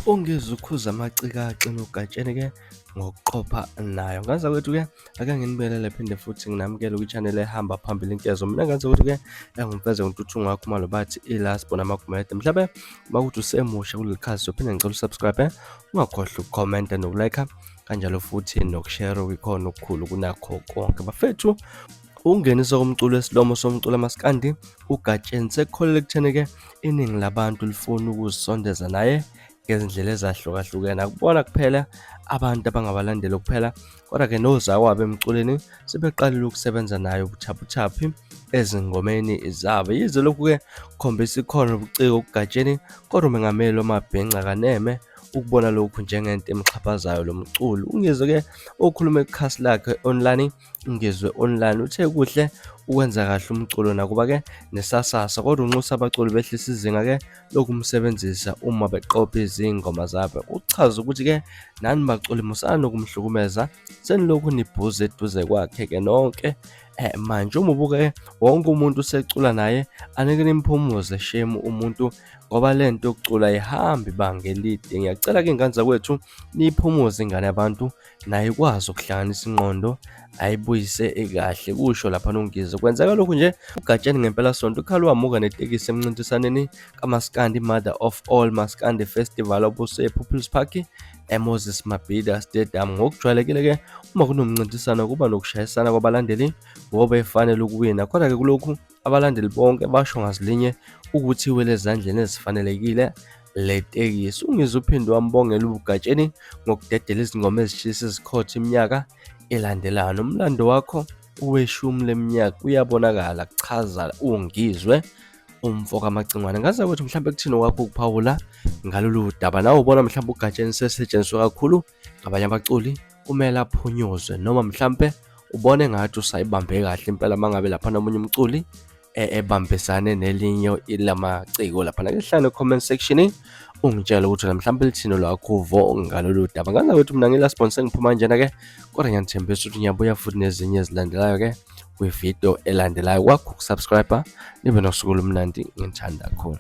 ungizukhuza amacikaci nogatsheni-ke ngokuqopha nayo. Ngaza kwethu-ke ake nginibelele phinde futhi nginamukele kwi-channel ehamba phambili inkezo. Mina ngaze ukuthi-ke engumfeze ngintuthu ngakho malo bathi ilasbo namagumede. Mhlabe bakuthi usemusha kuleli khasi sophinde ngicela usubscribe, ungakhohlwa ukukhomenta nokulike, kanjalo futhi nokushare wikhona okukhulu kunakho konke. Bafethu, ukungenisa komculo wesilomo somculo amaskandi ugatsheni sekukholelwa ekutheni-ke iningi labantu lifuna ukuzisondeza naye ngezindlela ezahlukahlukene. Akubona kuphela abantu abangabalandeli kuphela, kodwa-ke nozakwabo emculweni sebeqalile ukusebenza nayo ubuthaphuthaphu ezingomeni zabo. Yize lokhu-ke kukhombisa ikhono nobuciko kugatsheni, kodwa umengameli wamabhenca kaneme ukubona lokhu njengento emxhaphazayo lo mculo. Ungizwe-ke okhuluma ekhasi lakhe online, Ngizwe online, uthe kuhle ukwenza kahle umculo nakuba-ke nesasasa, kodwa unxusa abaculi behlisa izinga-ke lokumsebenzisa uma beqopha izingoma zabo. Uchaza ukuthi-ke nani baculi musana nokumhlukumeza, senilokhu nibhuza eduze kwakhe-ke nonke. Manje uma ubuke wonke umuntu usecula naye, anike nimphumuze shame umuntu, ngoba lento yokucula ayihambi ibanga elide. Ngiyacela-ke ingane zakwethu niyiphumuze ingane yabantu, naye ikwazi ukuhlanganisa ingqondo, ayibuyise ekahle. Kusho lapha noNgizwe kwenzeka lokhu nje ugatsheni ngempela sonto ukhala wamuka netekisi emncintiswaneni kamaskandi Mother of All Maskandi Festival obuse-People's Park Moses Mabhida Stadium. Ngokujwayelekile-ke uma kunomncintiswano kuba nokushayisana kwabalandeli ngoba efanele ukuwina, kodwa-ke kulokhu abalandeli bonke basho ngazilinye ukuthi iwele ezandleni ezifanelekile le tekisi. Ungizwe uphinde wambongela ugatsheni ngokudedela izingoma ezishisa izikhotha iminyaka elandelayo. Umlando wakho uweshumi leminyaka uyabonakala, kuchaza uNgizwe umfo kamagcingwane. Ngaze ukuthi mhlawumbe kuthini okwakho ukuphawula ngalolu daba, nawe ubona mhlawumbe ugatsheni sesetshenziswa kakhulu ngabanye abaculi, kumele aphunyuzwe, noma mhlawumbe ubone ngathi usayibambe kahle impela mangabe lapha nomunye umculi ebambisane nelinye lamaciko lapha. Nakehlane comment section ungitshela ukuthi mhlawumbe lithini lwakho uvo ngalolu daba. Ngaze ukuthi mina ngilasponsor ngiphuma kanjena-ke, kodwa ngiyathembisa ukuthi ngiyabuya futhi nezinye ezilandelayo-ke kwivideo elandelayo. Kwakho ukusubscribe, nibe nosuku olumnandi, ngithanda kakhulu.